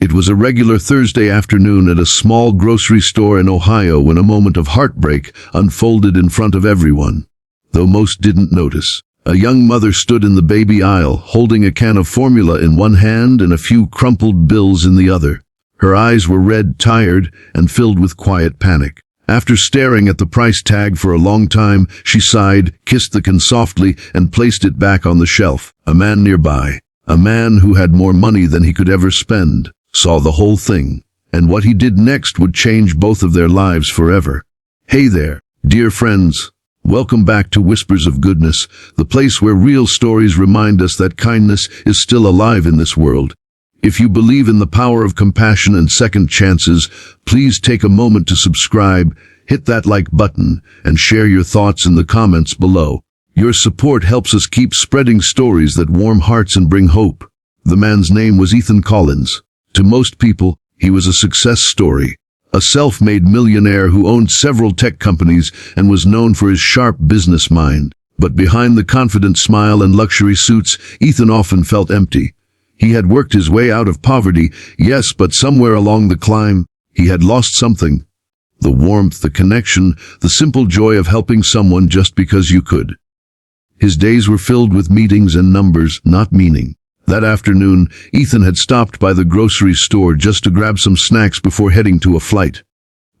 It was a regular Thursday afternoon at a small grocery store in Ohio when a moment of heartbreak unfolded in front of everyone. Though most didn't notice, a young mother stood in the baby aisle, holding a can of formula in one hand and a few crumpled bills in the other. Her eyes were red, tired, and filled with quiet panic. After staring at the price tag for a long time, she sighed, kissed the can softly, and placed it back on the shelf. A man nearby, a man who had more money than he could ever spend, saw the whole thing, and what he did next would change both of their lives forever. Hey there, dear friends. Welcome back to Whispers of Goodness, the place where real stories remind us that kindness is still alive in this world. If you believe in the power of compassion and second chances, please take a moment to subscribe, hit that like button, and share your thoughts in the comments below. Your support helps us keep spreading stories that warm hearts and bring hope. The man's name was Ethan Collins. To most people, he was a success story. A self-made millionaire who owned several tech companies and was known for his sharp business mind. But behind the confident smile and luxury suits, Ethan often felt empty. He had worked his way out of poverty, yes, but somewhere along the climb, he had lost something. The warmth, the connection, the simple joy of helping someone just because you could. His days were filled with meetings and numbers, not meaning. That afternoon, Ethan had stopped by the grocery store just to grab some snacks before heading to a flight.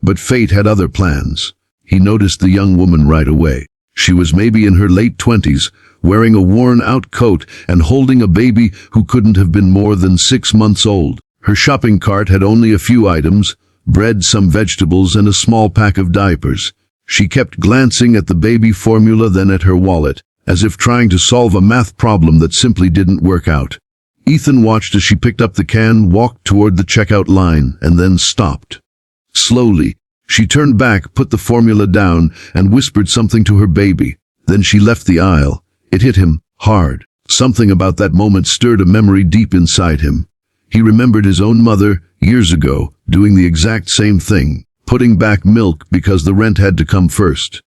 But fate had other plans. He noticed the young woman right away. She was maybe in her late 20s, wearing a worn-out coat and holding a baby who couldn't have been more than 6 months old. Her shopping cart had only a few items: bread, some vegetables, and a small pack of diapers. She kept glancing at the baby formula, then at her wallet, as if trying to solve a math problem that simply didn't work out. Ethan watched as she picked up the can, walked toward the checkout line, and then stopped. Slowly, she turned back, put the formula down, and whispered something to her baby. Then she left the aisle. It hit him hard. Something about that moment stirred a memory deep inside him. He remembered his own mother, years ago, doing the exact same thing, putting back milk because the rent had to come first.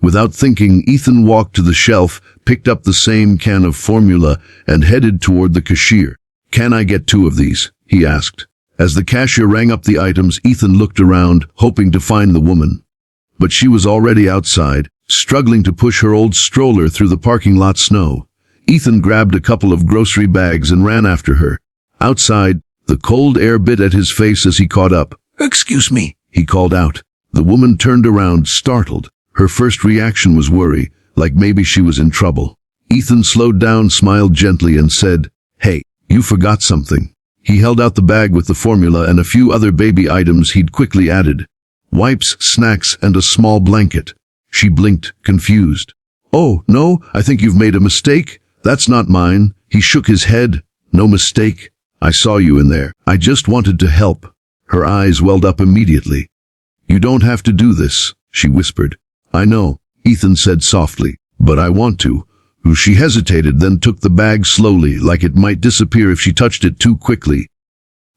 Without thinking, Ethan walked to the shelf, picked up the same can of formula, and headed toward the cashier. "Can I get 2 of these?" he asked. As the cashier rang up the items, Ethan looked around, hoping to find the woman. But she was already outside, struggling to push her old stroller through the parking lot snow. Ethan grabbed a couple of grocery bags and ran after her. Outside, the cold air bit at his face as he caught up. "Excuse me," he called out. The woman turned around, startled. Her first reaction was worry, like maybe she was in trouble. Ethan slowed down, smiled gently, and said, "Hey, you forgot something." He held out the bag with the formula and a few other baby items he'd quickly added. Wipes, snacks, and a small blanket. She blinked, confused. "Oh, no, I think you've made a mistake. That's not mine." He shook his head. "No mistake. I saw you in there. I just wanted to help." Her eyes welled up immediately. "You don't have to do this," she whispered. "I know," Ethan said softly, "but I want to." She hesitated, then took the bag slowly, like it might disappear if she touched it too quickly.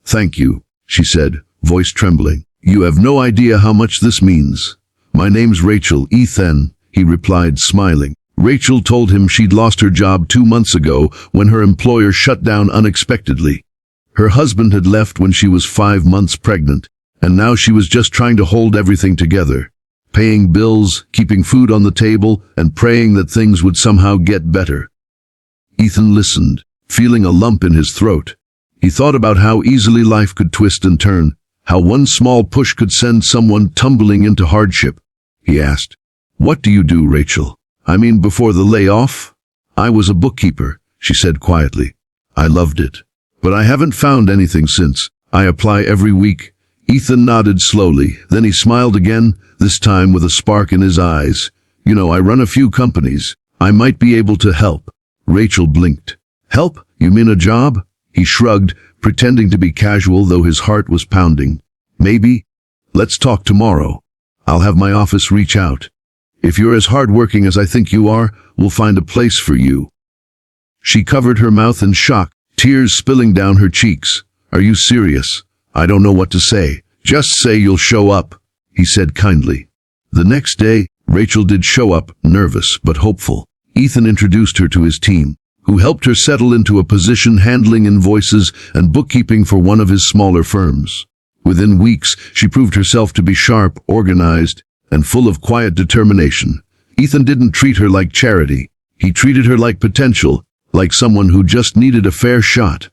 "Thank you," she said, voice trembling. "You have no idea how much this means." "My name's Rachel, Ethan," he replied, smiling. Rachel told him she'd lost her job 2 months ago when her employer shut down unexpectedly. Her husband had left when she was 5 months pregnant, and now she was just trying to hold everything together. Paying bills, keeping food on the table, and praying that things would somehow get better. Ethan listened, feeling a lump in his throat. He thought about how easily life could twist and turn, how one small push could send someone tumbling into hardship. He asked, "What do you do, Rachel? I mean, before the layoff?" "I was a bookkeeper," she said quietly. "I loved it. But I haven't found anything since. I apply every week." Ethan nodded slowly, then he smiled again, this time with a spark in his eyes. "You know, I run a few companies. I might be able to help." Rachel blinked. "Help? You mean a job?" He shrugged, pretending to be casual though his heart was pounding. "Maybe. Let's talk tomorrow. I'll have my office reach out. If you're as hardworking as I think you are, we'll find a place for you." She covered her mouth in shock, tears spilling down her cheeks. "Are you serious?" "I don't know what to say." "Just say you'll show up," he said kindly. The next day, Rachel did show up, nervous but hopeful. Ethan introduced her to his team, who helped her settle into a position handling invoices and bookkeeping for one of his smaller firms. Within weeks, she proved herself to be sharp, organized, and full of quiet determination. Ethan didn't treat her like charity. He treated her like potential, like someone who just needed a fair shot.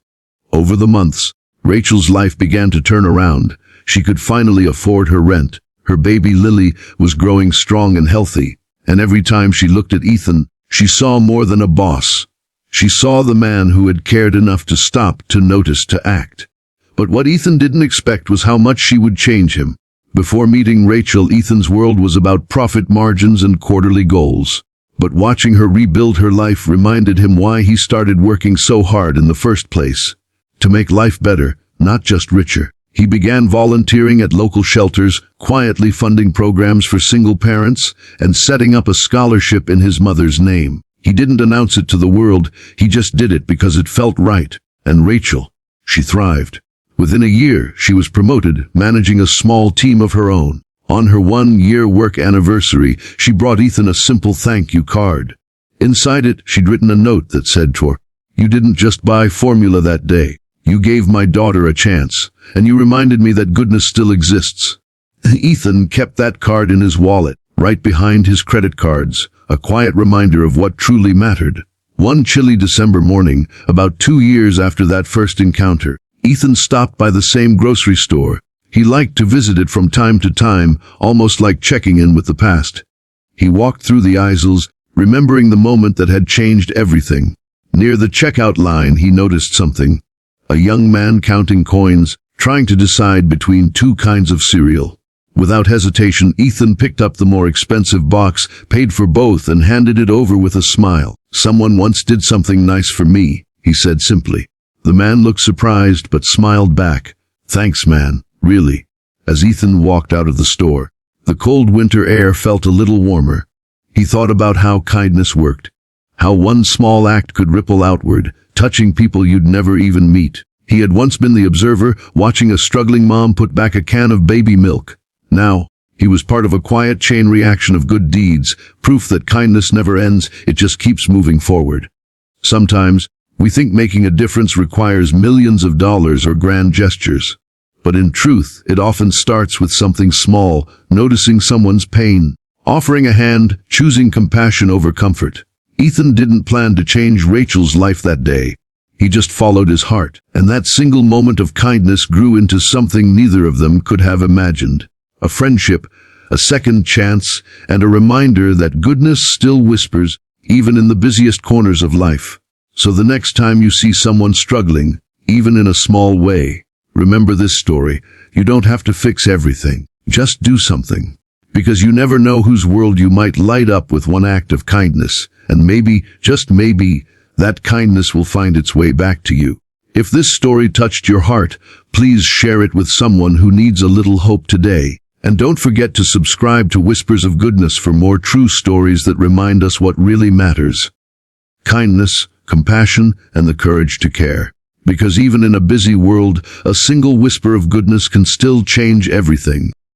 Over the months, Rachel's life began to turn around. She could finally afford her rent. Her baby Lily was growing strong and healthy, and every time she looked at Ethan, she saw more than a boss. She saw the man who had cared enough to stop, to notice, to act. But what Ethan didn't expect was how much she would change him. Before meeting Rachel, Ethan's world was about profit margins and quarterly goals. But watching her rebuild her life reminded him why he started working so hard in the first place. To make life better, not just richer. He began volunteering at local shelters, quietly funding programs for single parents, and setting up a scholarship in his mother's name. He didn't announce it to the world, he just did it because it felt right. And Rachel, she thrived. Within a year, she was promoted, managing a small team of her own. On her 1-year work anniversary, she brought Ethan a simple thank you card. Inside it, she'd written a note that said to her, "You didn't just buy formula that day. You gave my daughter a chance, and you reminded me that goodness still exists." Ethan kept that card in his wallet, right behind his credit cards, a quiet reminder of what truly mattered. One chilly December morning, about 2 years after that first encounter, Ethan stopped by the same grocery store. He liked to visit it from time to time, almost like checking in with the past. He walked through the aisles, remembering the moment that had changed everything. Near the checkout line, he noticed something. A young man counting coins, trying to decide between 2 kinds of cereal. Without hesitation, Ethan picked up the more expensive box, paid for both, and handed it over with a smile. "Someone once did something nice for me," he said simply. The man looked surprised but smiled back. "Thanks, man, really." As Ethan walked out of the store, the cold winter air felt a little warmer. He thought about how kindness worked, how one small act could ripple outward, touching people you'd never even meet. He had once been the observer, watching a struggling mom put back a can of baby milk. Now, he was part of a quiet chain reaction of good deeds, proof that kindness never ends, it just keeps moving forward. Sometimes, we think making a difference requires millions of dollars or grand gestures. But in truth, it often starts with something small, noticing someone's pain, offering a hand, choosing compassion over comfort. Ethan didn't plan to change Rachel's life that day. He just followed his heart, and that single moment of kindness grew into something neither of them could have imagined. A friendship, a second chance, and a reminder that goodness still whispers, even in the busiest corners of life. So the next time you see someone struggling, even in a small way, remember this story. You don't have to fix everything. Just do something. Because you never know whose world you might light up with one act of kindness, and maybe, just maybe, that kindness will find its way back to you. If this story touched your heart, please share it with someone who needs a little hope today. And don't forget to subscribe to Whispers of Goodness for more true stories that remind us what really matters. Kindness, compassion, and the courage to care. Because even in a busy world, a single whisper of goodness can still change everything.